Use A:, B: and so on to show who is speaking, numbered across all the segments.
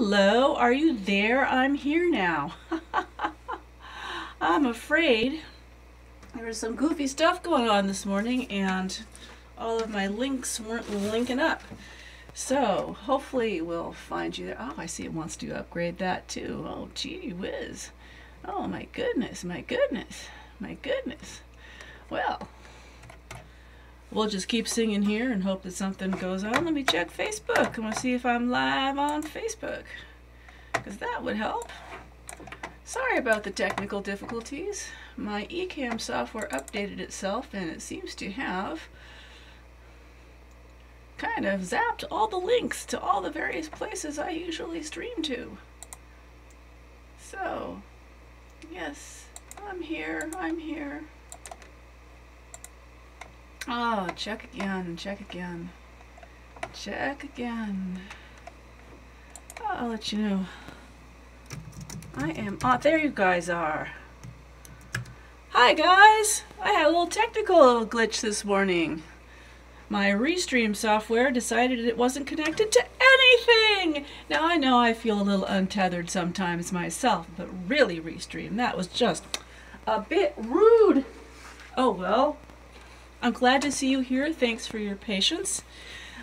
A: Hello, are you there? I'm here now. I'm afraid there was some goofy stuff going on this morning and all of my links weren't linking up. So hopefully we'll find you there. Oh, I see it wants to upgrade that too. Oh, gee whiz. Oh, my goodness, my goodness, my goodness. Well, we'll just keep singing here and hope that something goes on. Let me check Facebook. I want to see if I'm live on Facebook, because that would help. Sorry about the technical difficulties. My eCam software updated itself and it seems to have kind of zapped all the links to all the various places I usually stream to. So, yes, I'm here, I'm here. Oh, check again, check again, check again. I'll let you know. I am, oh, there you guys are. Hi guys! I had a little technical glitch this morning. My Restream software decided it wasn't connected to anything! Now I know I feel a little untethered sometimes myself, but really Restream, that was just a bit rude. Oh well. I'm glad to see you here. Thanks for your patience.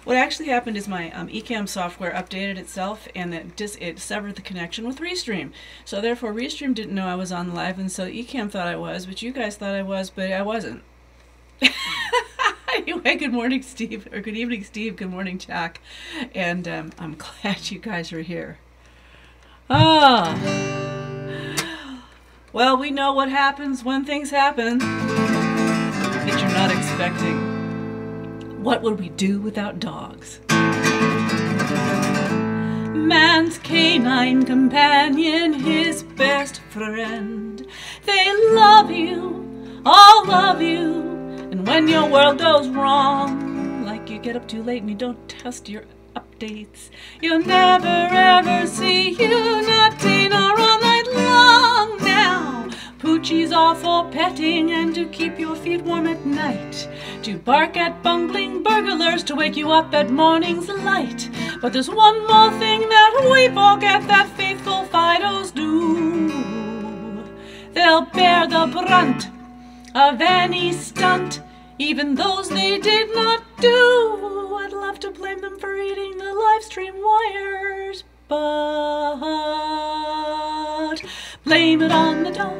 A: What actually happened is my eCam software updated itself and it severed the connection with Restream. So therefore Restream didn't know I was on live, and so eCam thought I was, but you guys thought I was, but I wasn't. Anyway, good morning Steve, or good evening Steve, good morning Jack, and I'm glad you guys are here. Ah, well, we know what happens when things happen that you're not expecting. What would we do without dogs? Man's canine companion, his best friend. They love you, all love you, and when your world goes wrong, like you get up too late and you don't test your updates, you'll never ever see you nutting or all night long now. Poochie's all for petting and to keep your feet warm at night, to bark at bungling burglars to wake you up at morning's light. But there's one more thing that we forget that faithful Fidos do. They'll bear the brunt of any stunt, even those they did not do. I'd love to blame them for eating the live stream wires, but blame it on the dog,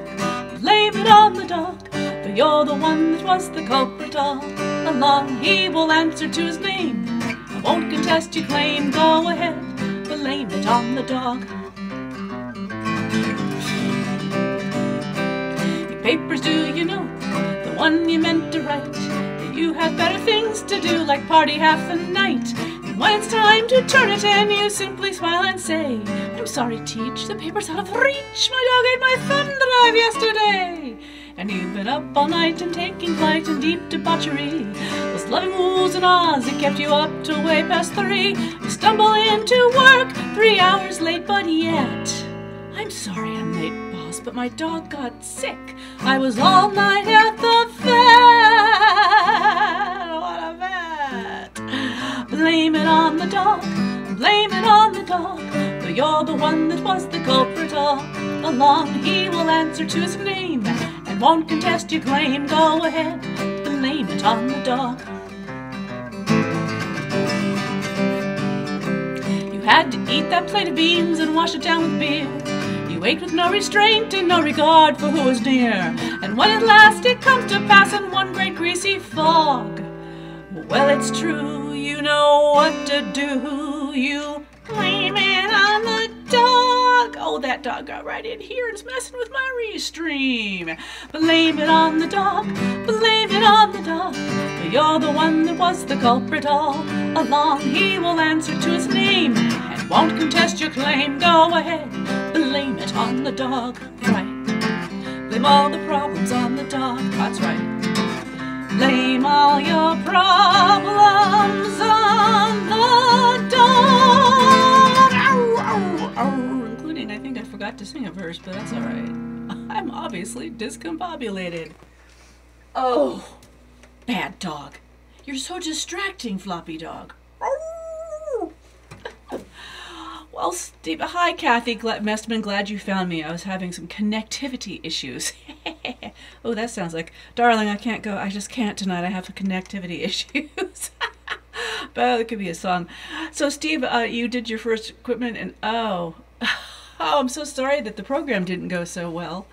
A: blame it on the dog, for you're the one that was the culprit all along. He will answer to his name, I won't contest your claim. Go ahead, blame it on the dog. Your papers, do you know, the one you meant to write, that you had better things to do, like party half the night. And when it's time to turn it in, you simply smile and say, I'm sorry, Teach, the paper's out of reach. My dog ate my thumb drive yesterday. And you've been up all night and taking flight in deep debauchery. Those loving woos and ahs that kept you up till way past 3. You stumble into work 3 hours late, but yet I'm sorry I'm late, boss, but my dog got sick. I was all night at the vet. What a vet. Blame it on the dog, blame it on the dog, for you're the one that was the culprit all along. He will answer to his name and won't contest your claim. Go ahead, blame it on the dog. You had to eat that plate of beans and wash it down with beer. You ate with no restraint and no regard for who was near. And when at last it comes to pass in one great greasy fog, well, it's true, you know what to do. You blame it on the dog. Oh, that dog got right in here and is messing with my Restream. Blame it on the dog, blame it on the dog, for you're the one that was the culprit all along. He will answer to his name and won't contest your claim. Go ahead, blame it on the dog. Right. Blame all the problems on the dog. That's right. Blame all your problems on the dog. Ow, ow, ow. Including, I think I forgot to sing a verse, but that's all right. I'm obviously discombobulated. Oh, bad dog. You're so distracting, Floppy Dog. Well, Steve, hi, Kathy Mestman. Glad you found me. I was having some connectivity issues. Oh, that sounds like, darling, I can't go. I just can't tonight. I have connectivity issues. But it could be a song. So, Steve, you did your first equipment, and oh, I'm so sorry that the program didn't go so well.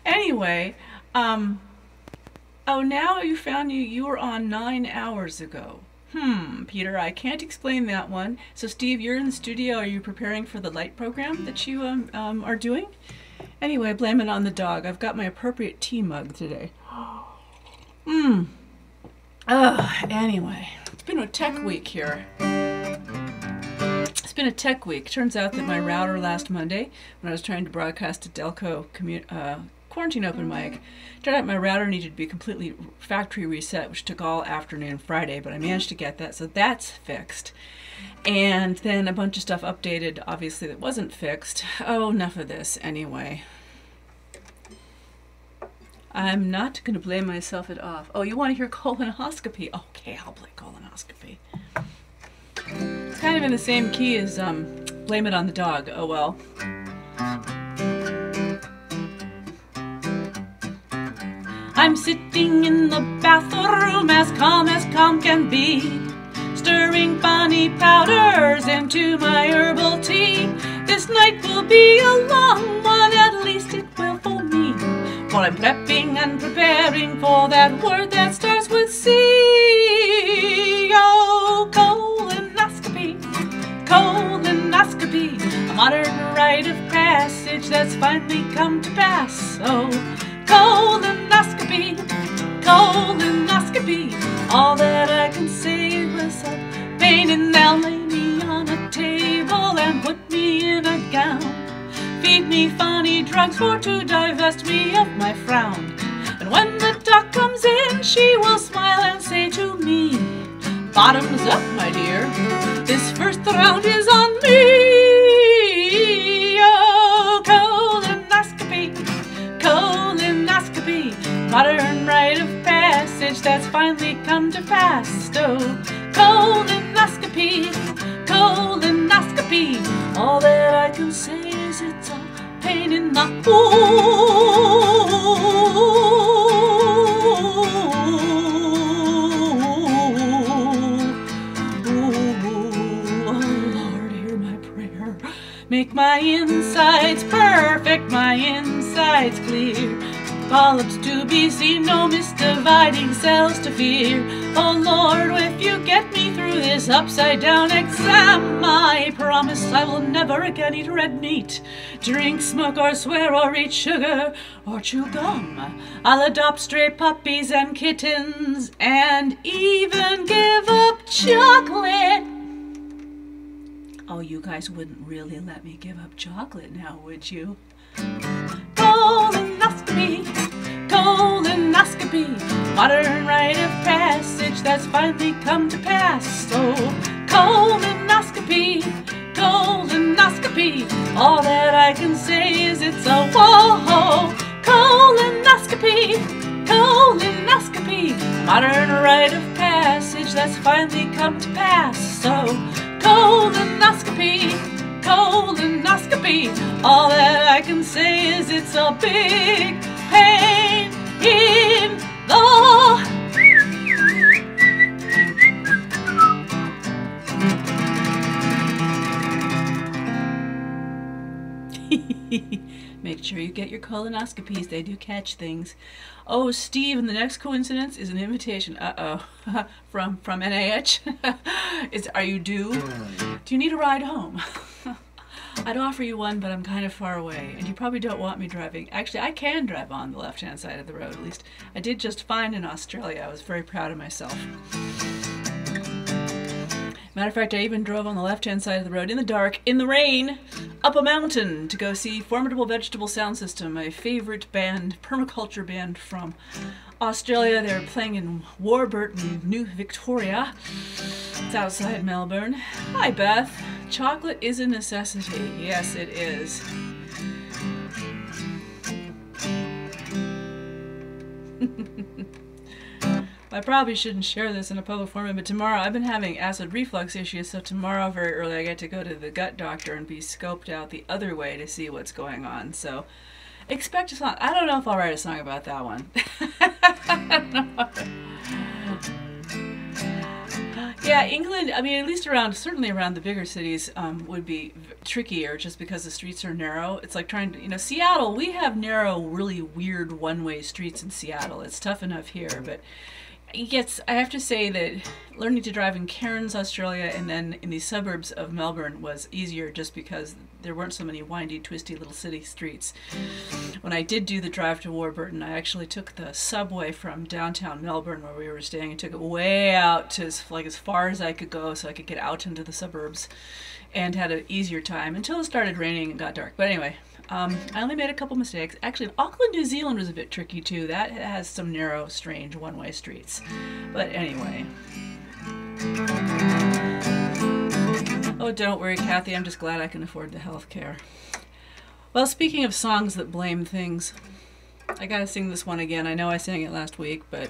A: Anyway, oh, now you found you were on 9 hours ago. Peter, I can't explain that one. So, Steve, you're in the studio. Are you preparing for the light program that you are doing? Anyway, blame it on the dog. I've got my appropriate tea mug today. Anyway, it's been a tech week here. It's been a tech week. Turns out that my router last Monday, when I was trying to broadcast a Delco quarantine open mic, turned out my router needed to be completely factory reset, which took all afternoon Friday, but I managed to get that, so that's fixed. And then a bunch of stuff updated, obviously, that wasn't fixed. Oh, enough of this anyway. I'm not going to blame myself it off. Oh, you want to hear colonoscopy? Okay, I'll play colonoscopy. It's kind of in the same key as blame it on the dog. Oh well. I'm sitting in the bathroom as calm can be, stirring funny powders into my herbal tea. This night will be a long one, at least it will for me, for I'm prepping and preparing for that word that starts with C. Oh, colonoscopy, colonoscopy, a modern rite of passage that's finally come to pass. Oh, colonoscopy, colonoscopy, all that I can say was a pain, and they'll lay me on a table and put me in a gown, feed me funny drugs for to divest me of my frown. And when the doc comes in, she will smile and say to me, bottoms up, my dear, this first round is on me. Oh, colonoscopy, colonoscopy, modern rite of passage that's finally come to pass. Oh, colonoscopy, colonoscopy, all that I can say is it's a pain in the make my insides perfect, my insides clear. Polyps to be seen, no misdividing cells to fear. Oh Lord, if you get me through this upside down exam, I promise I will never again eat red meat, drink, smoke, or swear, or eat sugar, or chew gum. I'll adopt stray puppies and kittens, and even give up chocolate. Oh, you guys wouldn't really let me give up chocolate now, would you? Colonoscopy, colonoscopy, modern rite of passage that's finally come to pass. Oh, colonoscopy, colonoscopy, all that I can say is it's a whoa. Colonoscopy, colonoscopy, modern rite of passage that's finally come to pass. So, colonoscopy, colonoscopy, all that I can say is it's a big pain in the... Make sure you get your colonoscopies. They do catch things. Oh, Steve, and the next coincidence is an invitation. From NIH. Are you due? Do you need a ride home? I'd offer you one, but I'm kind of far away, and you probably don't want me driving. Actually, I can drive on the left-hand side of the road. At least I did just fine in Australia. I was very proud of myself. Matter of fact, I even drove on the left-hand side of the road in the dark, in the rain, up a mountain to go see Formidable Vegetable Sound System, my favorite band, permaculture band from Australia. They're playing in Warburton, New Victoria. It's outside Melbourne. Hi, Beth. Chocolate is a necessity. Yes, it is. I probably shouldn't share this in a public forum, but tomorrow I've been having acid reflux issues, so tomorrow very early I get to go to the gut doctor and be scoped out the other way to see what's going on. So expect a song. I don't know if I'll write a song about that one. Yeah, England, I mean, at least certainly around the bigger cities, would be trickier just because the streets are narrow. It's like trying to, you know, Seattle, we have narrow, really weird one-way streets in Seattle. It's tough enough here, but I have to say that learning to drive in Cairns, Australia, and then in the suburbs of Melbourne was easier just because there weren't so many windy, twisty little city streets. When I did do the drive to Warburton, I actually took the subway from downtown Melbourne where we were staying and took it way out to as far as I could go so I could get out into the suburbs and had an easier time until it started raining and got dark. But anyway, I only made a couple mistakes. Actually, Auckland, New Zealand was a bit tricky too. That has some narrow, strange one-way streets. But anyway. Oh, don't worry, Kathy. I'm just glad I can afford the health care. Well, speaking of songs that blame things, I gotta sing this one again. I know I sang it last week, but...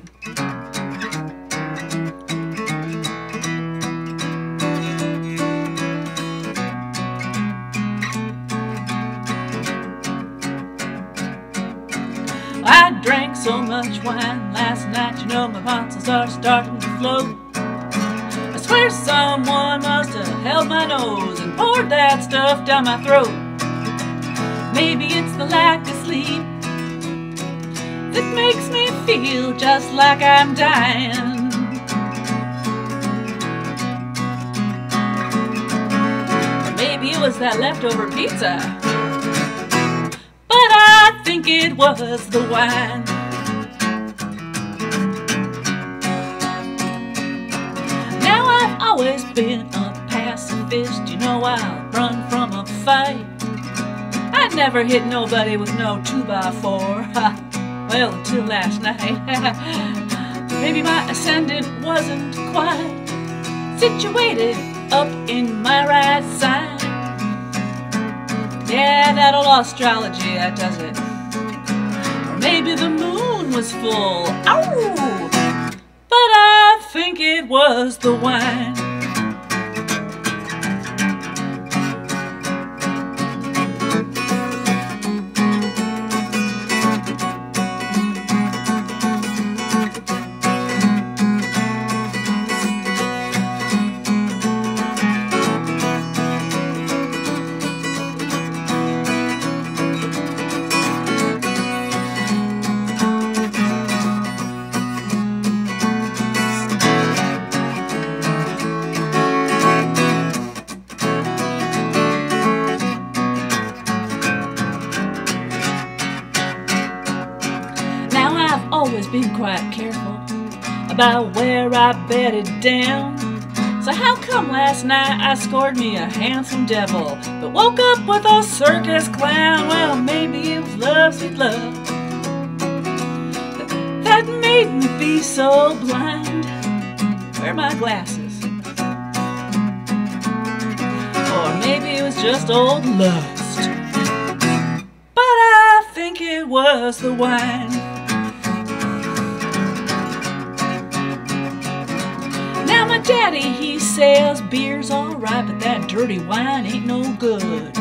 A: I drank so much wine last night, you know my tonsils are starting to float. I swear someone must have held my nose and poured that stuff down my throat. Maybe it's the lack of sleep that makes me feel just like I'm dying. Or maybe it was that leftover pizza, but I think it was the wine. Now I've always been a pacifist, you know I'll run from a fight. I'd never hit nobody with no 2x4, well, until last night. Maybe my ascendant wasn't quite situated up in my right side. Yeah, that old astrology, that does it. Or maybe the moon was full, ow! But I think it was the wine. Always been quite careful about where I bedded down. So how come last night I scored me a handsome devil but woke up with a circus clown? Well, maybe it was love, sweet love, that made me be so blind. Where are my glasses? Or maybe it was just old lust, but I think it was the wine. Now my daddy, he says beer's alright, but that dirty wine ain't no good.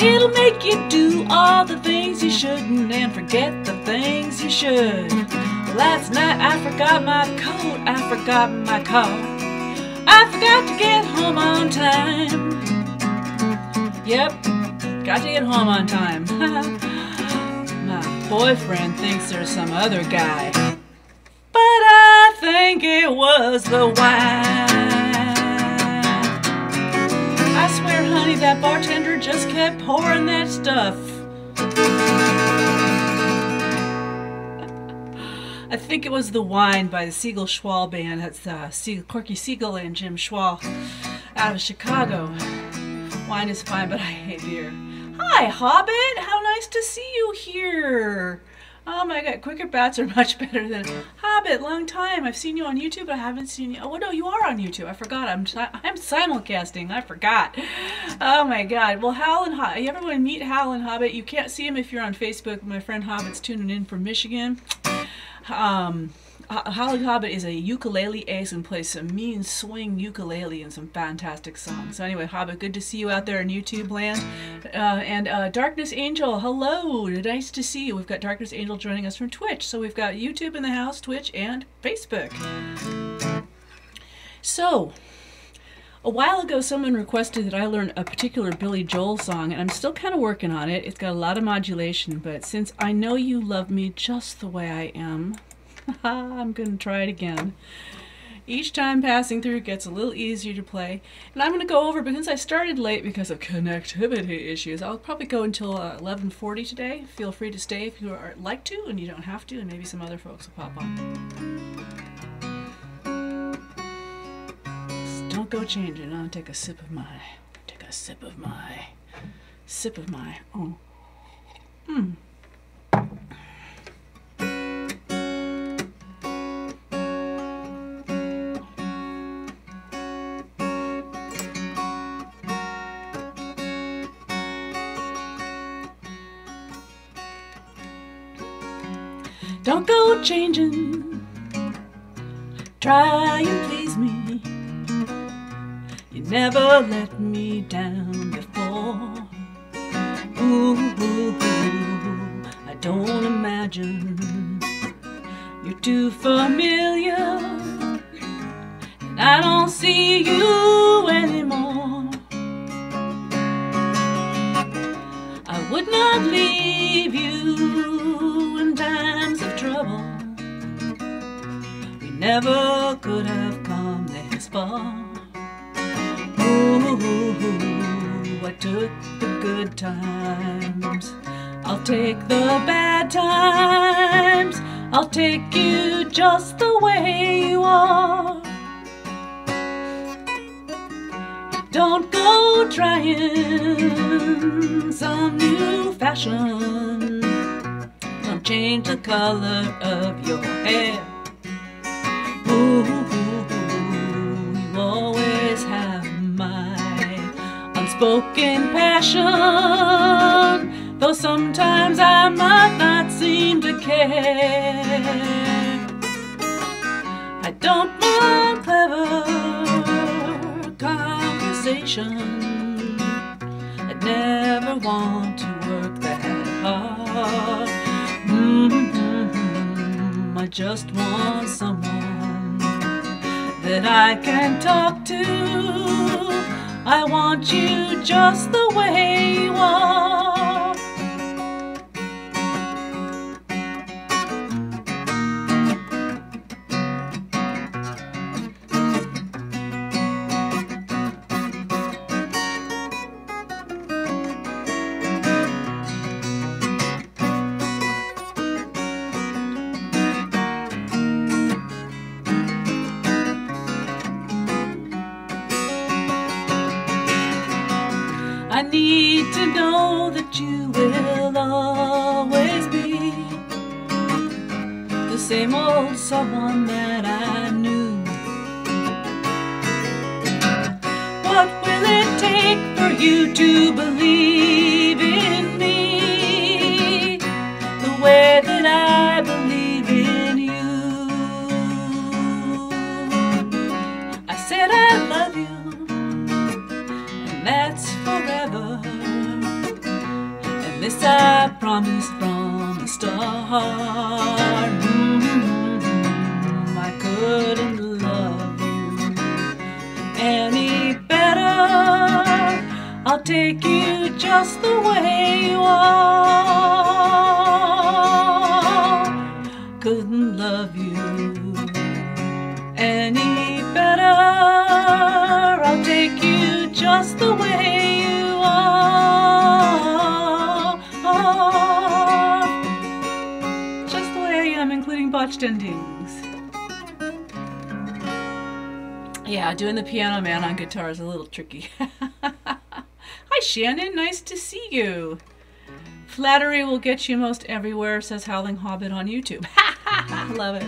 A: It'll make you do all the things you shouldn't and forget the things you should. Last night I forgot my coat, I forgot my car, I forgot to get home on time. Yep, got to get home on time. My boyfriend thinks there's some other guy, but I think it was the wine. I swear, honey, that bartender just kept pouring that stuff. I think it was the wine by the Siegel Schwall Band. That's Corky Siegel and Jim Schwall out of Chicago. Wine is fine, but I hate beer. Hi, Hobbit. How nice to see you here. Oh my God, quicker bats are much better than Hobbit. Long time. I've seen you on YouTube, but I haven't seen you. Oh no, you are on YouTube. I forgot. I'm simulcasting. I forgot. Oh my God. Well, Hal and Hobbit. You ever want to meet Hal and Hobbit? You can't see him if you're on Facebook. My friend Hobbit's tuning in from Michigan. Howling Hobbit is a ukulele ace and plays some mean swing ukulele and some fantastic songs. So anyway, Hobbit, good to see you out there in YouTube land. And Darkness Angel, hello, nice to see you. We've got Darkness Angel joining us from Twitch. So we've got YouTube in the house, Twitch, and Facebook. So, a while ago someone requested that I learn a particular Billy Joel song, and I'm still kind of working on it. It's got a lot of modulation, but since I know you love me just the way I am, I'm going to try it again. Each time passing through gets a little easier to play. And I'm going to go over, because I started late because of connectivity issues, I'll probably go until 11:40 today. Feel free to stay if you would like to, and you don't have to, and maybe some other folks will pop on. Just don't go changing. I'll take a sip of my, oh. Don't go changing, try and please me. You never let me down before. Ooh, I don't imagine you're too familiar, and I don't see you anymore. I would not leave you in times of trouble. We never could have come this far. Ooh, I took the good times, I'll take the bad times. I'll take you just the way you are. Don't go trying some new fashion. Don't change the color of your hair. Ooh, you always have my unspoken passion, though sometimes I might not seem to care. I don't mind clever conversation. I'd never want to work that hard. I just want someone that I can talk to. I want you just the way you are. I need to know that you will always be the same old someone that I knew. What will it take for you to believe in me the way that I believe in you? I said I love you, and that's forever, and this I promised from the start. I couldn't love you any better. I'll take you just the way you are. Couldn't love you any better. I'll take you just the way you are. Just the way I am, including botched endings. Yeah, doing the Piano Man on guitar is a little tricky. Hi Shannon, nice to see you. Flattery will get you most everywhere, says Howling Hobbit on YouTube. Love it.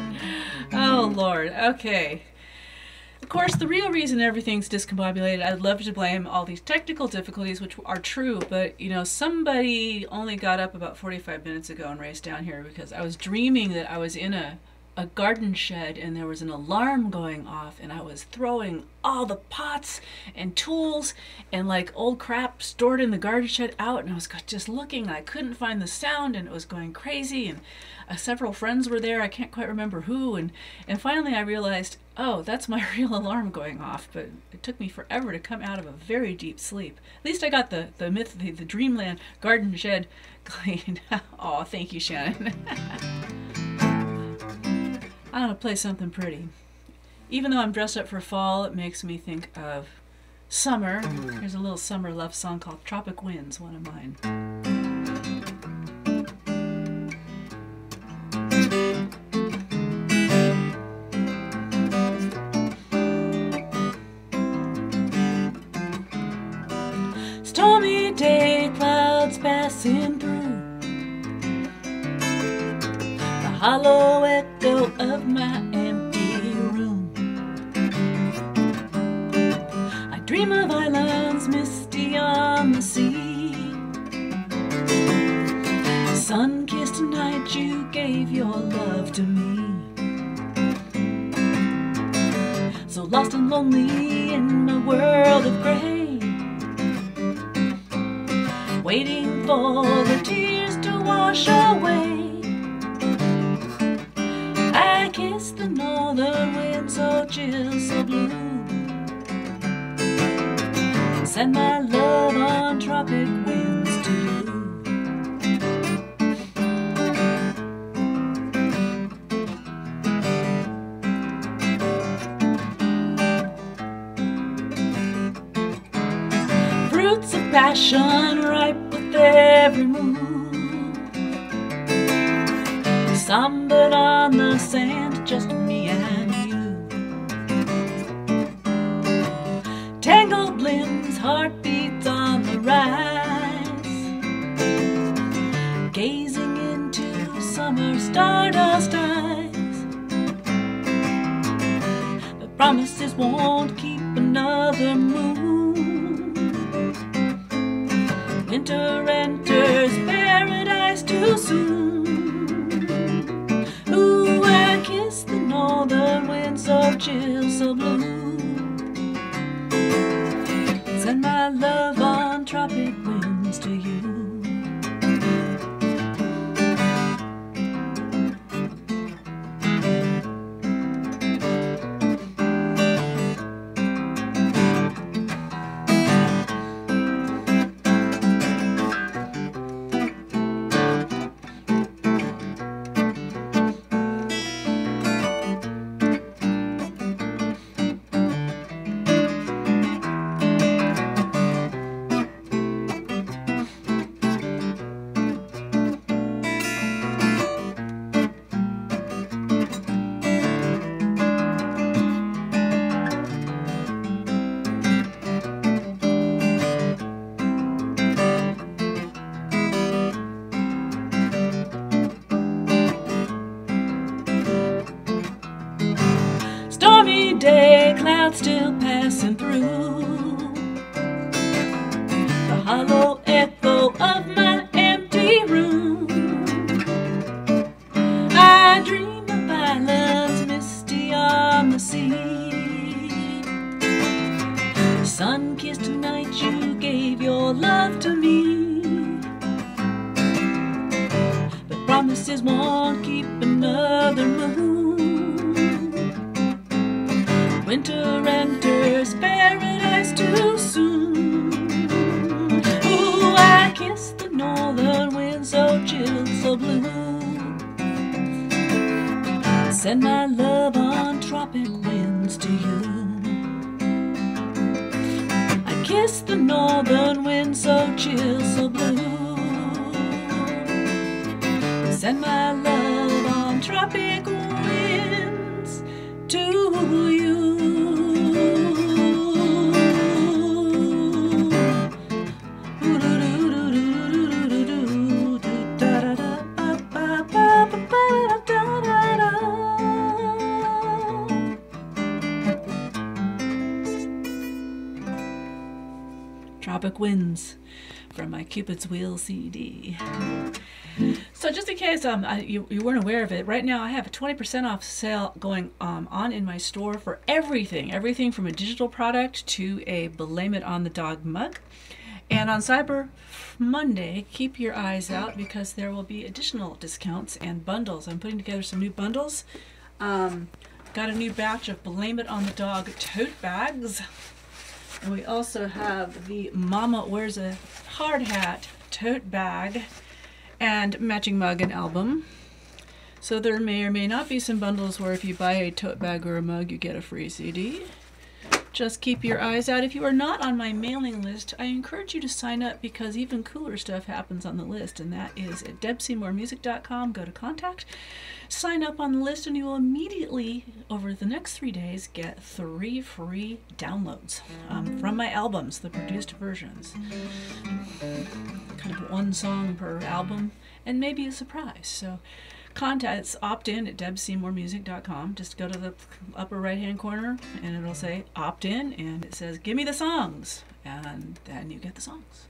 A: Oh Lord, okay. Of course, the real reason everything's discombobulated, I'd love to blame all these technical difficulties, which are true, but, you know, somebody only got up about 45 minutes ago and raced down here because I was dreaming that I was in a a garden shed and there was an alarm going off, and I was throwing all the pots and tools and like old crap stored in the garden shed out, and I was just looking and I couldn't find the sound, and it was going crazy, and several friends were there, I can't quite remember who, and finally I realized, oh, that's my real alarm going off. But it took me forever to come out of a very deep sleep. At least I got the dreamland garden shed cleaned. Oh, thank you, Shannon. I want to play something pretty. Even though I'm dressed up for fall, it makes me think of summer. Here's a little summer love song called Tropic Winds, one of mine. Stormy day, clouds passing through, the hollow echo of my empty room. I dream of islands misty on the sea. Sun-kissed night, you gave your love to me. So lost and lonely in my world of gray, waiting for the tears to wash away. I kiss the northern wind so chill, so blue, send my love on tropic winds to you. Fruits of passion ripe with every move, sombered on the sand, just me and you. Tangled limbs, heartbeats on the rise, gazing into summer stardust eyes. But promises won't keep another moon. Winter enters paradise too soon. Ooh, I kiss the northern wind so chill, so blue, send my love on tropic winds to you. Stormy day, clouds still passing through, the hollow echo of my empty room. I dream of islands misty on the sea. Sun-kissed night, you gave your love to me. But promises won't keep another moon. Winter enters paradise too soon. Ooh, I kiss the northern wind so chill, so blue, send my love on tropic winds to you. I kiss the northern wind so chill, so blue, send my love on tropic winds to you. Tropic Winds from my Cupid's Wheel CD. So just in case you weren't aware of it, right now I have a 20% off sale going on in my store for everything from a digital product to a Blame It on the Dog mug. And on Cyber Monday, keep your eyes out because there will be additional discounts and bundles. I'm putting together some new bundles. Got a new batch of Blame It on the Dog tote bags. And we also have the Mama Wears a Hard Hat tote bag and matching mug and album. So there may or may not be some bundles where if you buy a tote bag or a mug, you get a free CD. Just keep your eyes out. If you are not on my mailing list, I encourage you to sign up because even cooler stuff happens on the list, and that is at Deb-Seymourmusic.com. Go to contact, sign up on the list, and you will immediately, over the next 3 days, get 3 free downloads from my albums, the produced versions. Kind of 1 song per album, and maybe a surprise. So contacts opt in at Deb-Seymourmusic.com. Just go to the upper right hand corner and it'll say opt in, and it says give me the songs, and then you get the songs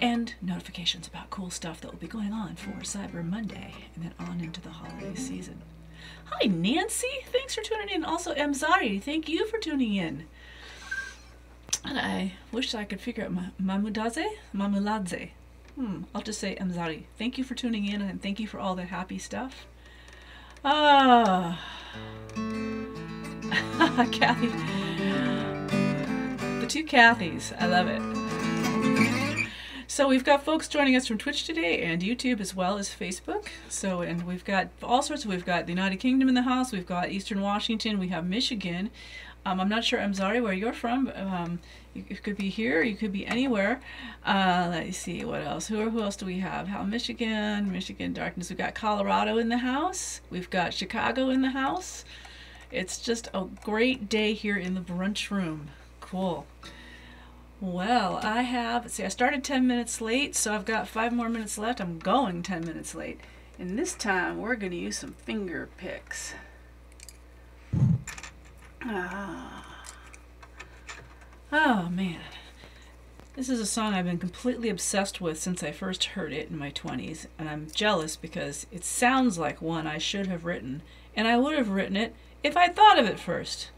A: and notifications about cool stuff that will be going on for Cyber Monday and then on into the holiday season. Hi Nancy, thanks for tuning in. Also Mzari, thank you for tuning in. And I wish I could figure out Mamuladze. I'll just say Mzari. Thank you for tuning in, and thank you for all the happy stuff. Kathy. The 2 Kathys. I love it. So we've got folks joining us from Twitch today and YouTube as well as Facebook. So, and we've got all sorts. We've got the United Kingdom in the house. We've got Eastern Washington. We have Michigan. I'm not sure, Mzari, where you're from. You could be here, you could be anywhere. Let's see, what else? Who else do we have? Michigan darkness. We've got Colorado in the house. We've got Chicago in the house. It's just a great day here in the brunch room. Cool. Well, I started 10 minutes late, so I've got 5 more minutes left. I'm going 10 minutes late. And this time, we're going to use some finger picks. Oh man, this is a song I've been completely obsessed with since I first heard it in my 20s, and I'm jealous because it sounds like one I should have written, and I would have written it if I'd thought of it first.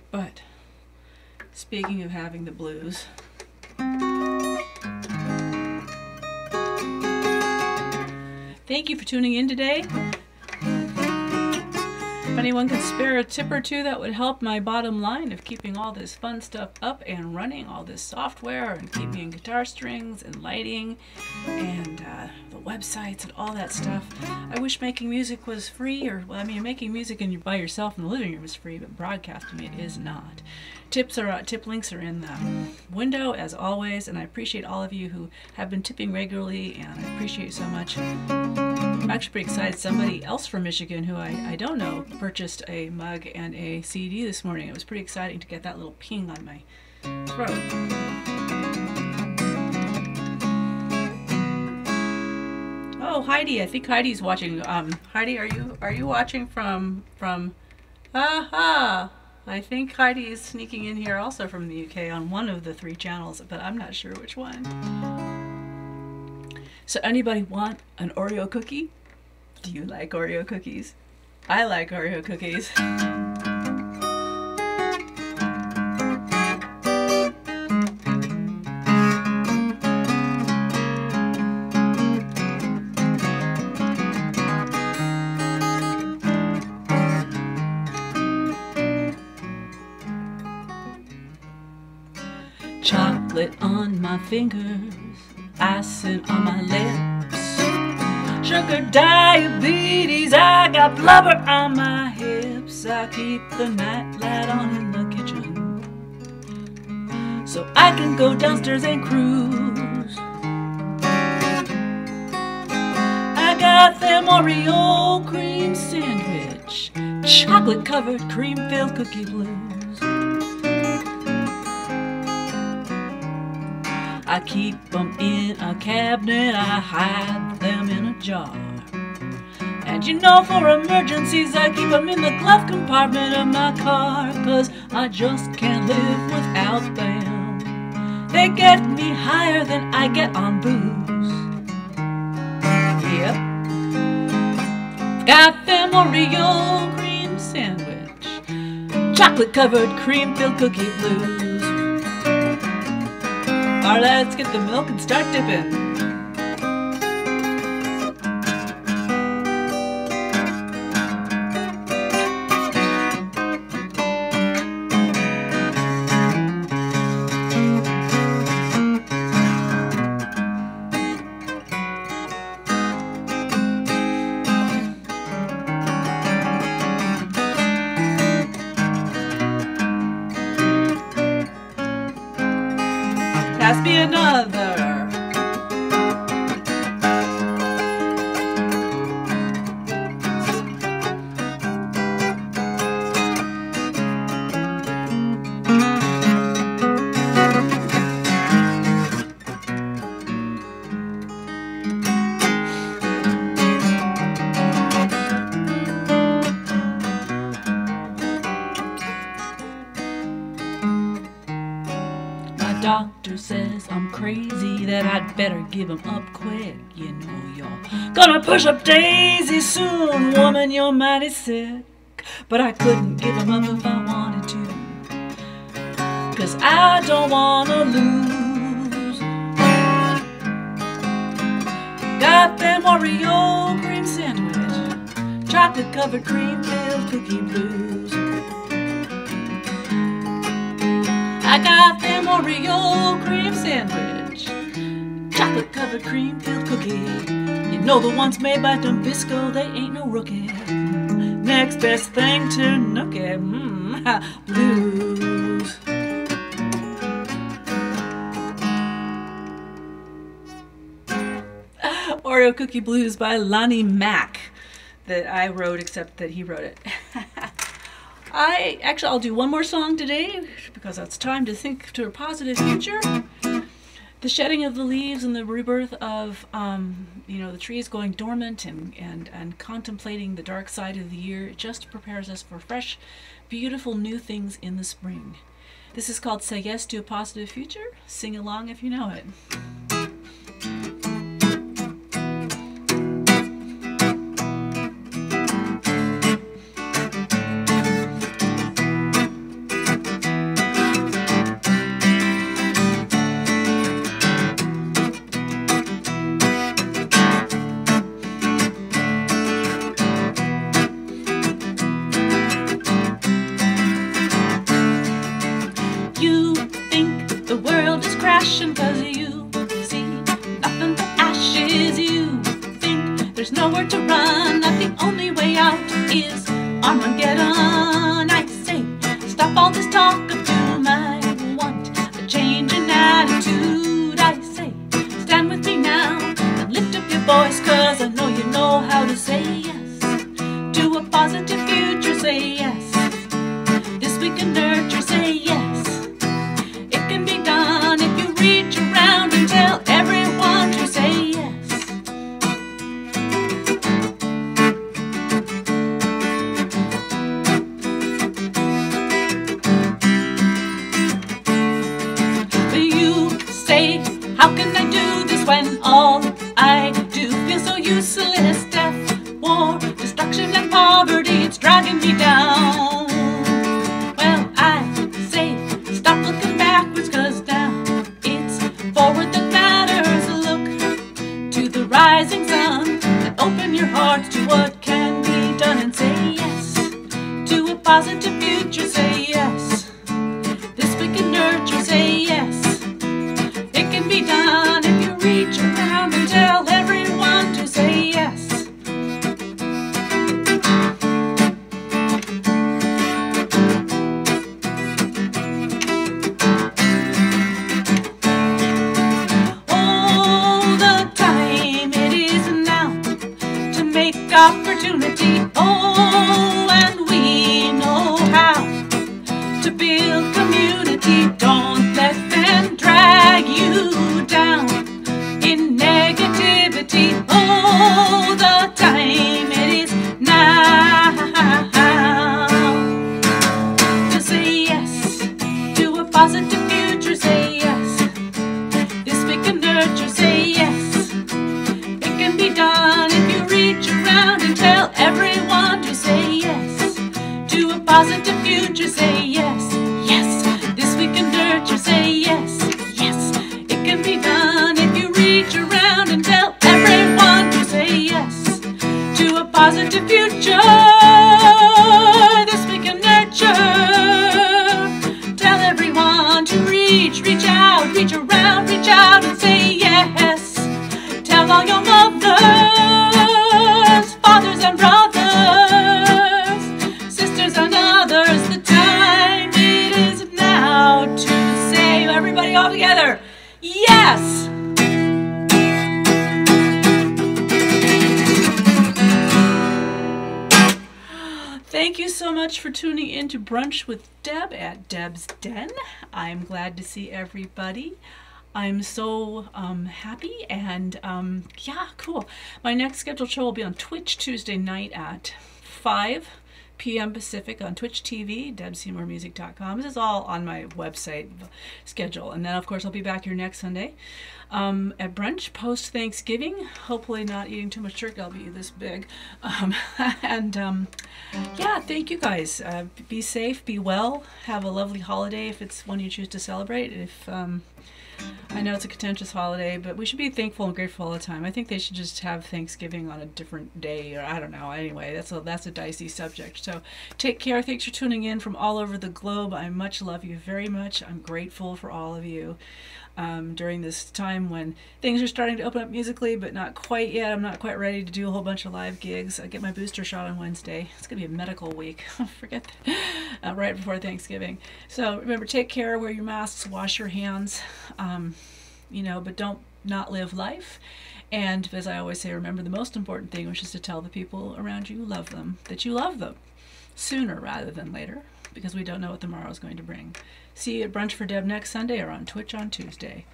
A: But speaking of having the blues, thank you for tuning in today. If anyone could spare a tip or two, that would help my bottom line of keeping all this fun stuff up and running, all this software and keeping guitar strings and lighting and the websites and all that stuff. I wish making music was free, or well, I mean, making music by yourself in the living room is free, but broadcasting it is not. Tip links are in the window as always, and I appreciate all of you who have been tipping regularly, and I appreciate you so much. I'm actually pretty excited. Somebody else from Michigan who I don't know purchased a mug and a CD this morning. It was pretty exciting to get that little ping on my throat. Oh, Heidi, I think Heidi's watching. Heidi, are you watching from Aha! I think Heidi is sneaking in here also from the UK on one of the 3 channels, but I'm not sure which one. So anybody want an Oreo cookie? Do you like Oreo cookies? I like Oreo cookies. Chocolate on my fingers, icing on my lips, sugar diabetes, I got blubber on my hips. I keep the nightlight on in the kitchen so I can go downstairs and cruise. I got them Oreo cream sandwich, chocolate covered cream filled cookie blues. I keep them in a cabinet, I hide them in a jar. And you know, for emergencies, I keep them in the glove compartment of my car, 'cause I just can't live without them. They get me higher than I get on booze. Yep. Got them Oreo cream sandwich, chocolate-covered cream-filled cookie blues. Alright, let's get the milk and start dipping. Pass me another. Doctor says I'm crazy, that I'd better give him up quick. You know you're gonna push up daisy soon, woman, you're mighty sick. But I couldn't give him up if I wanted to, 'cause I don't wanna lose. Got them Oreo cream sandwich, chocolate-covered cream-filled cookie blues. I got them Oreo cream sandwich, chocolate-covered cream-filled cookie. You know the ones made by Deb-Seymour, they ain't no rookie. Next best thing to nookie, blues. Oreo Cookie Blues by Lonnie Mack, that I wrote, except that he wrote it. I'll do one more song today, because it's time to think to a positive future. The shedding of the leaves and the rebirth of, the trees going dormant and contemplating the dark side of the year just prepares us for fresh, beautiful new things in the spring. This is called Say Yes to a Positive Future. Sing along if you know it. You think the world is crashing 'cause you see nothing but ashes. You think there's nowhere to run, that the only way out is Armageddon. I say, stop all this talk of doom. I want a change in attitude. I say, stand with me now and lift up your voice, 'cause I know you know how to say yes to a positive future. Say yes. This we can nurture. Say yes. Tell everyone to say yes. You say, how can I do this when all I do feels so useless? Death, war, destruction and poverty, it's dragging me down. Well, I say, stop looking backwards, 'cause now it's forward that matters. Look to the rising sun and open your heart to what can be done, and say yes to a positive future. Say yes. This we can nurture. Say yes. It can be done if you reach around and tell everyone to say yes. Opportunity, oh, and we know how to build community. Don't let them drag you down in negativity. Oh, the time it is now to say yes to a positive future. Say yes. positive future. Say yes, yes. This we can nurture. Say yes, yes. It can be done if you reach around and tell everyone to say yes to a positive future. This we can nurture. Tell everyone to reach out, reach around, reach out and say yes. Tell all your mothers, fathers and brothers, sisters and others, the time it is now to say, everybody all together, yes! Thank you so much for tuning in to Brunch with Deb at Deb's Den. I'm glad to see everybody. I'm so happy, and yeah, cool. My next scheduled show will be on Twitch Tuesday night at 5 p.m. Pacific on Twitch TV, Deb-Seymourmusic.com. This is all on my website schedule. And then, of course, I'll be back here next Sunday at brunch post-Thanksgiving. Hopefully not eating too much turkey. I'll be this big. Yeah, thank you guys. Be safe, be well, have a lovely holiday if it's one you choose to celebrate. If I know it's a contentious holiday, but we should be thankful and grateful all the time. I think they should just have Thanksgiving on a different day, or I don't know. Anyway, that's a dicey subject. So take care. Thanks for tuning in from all over the globe. I much love you very much. I'm grateful for all of you during this time when things are starting to open up musically, but not quite yet. I'm not quite ready to do a whole bunch of live gigs. I get my booster shot on Wednesday. It's going to be a medical week. Forget that. Right before Thanksgiving. So remember, take care, wear your masks, wash your hands, you know, but don't not live life. And as I always say, remember the most important thing, which is to tell the people around you love them, that you love them sooner rather than later, because we don't know what tomorrow is going to bring. See you at Brunch for Deb next Sunday or on Twitch on Tuesday.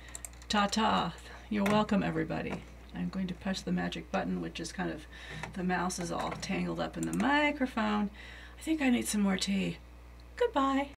A: Ta-ta. You're welcome, everybody. I'm going to push the magic button, which is kind of, the mouse is all tangled up in the microphone. I think I need some more tea. Goodbye.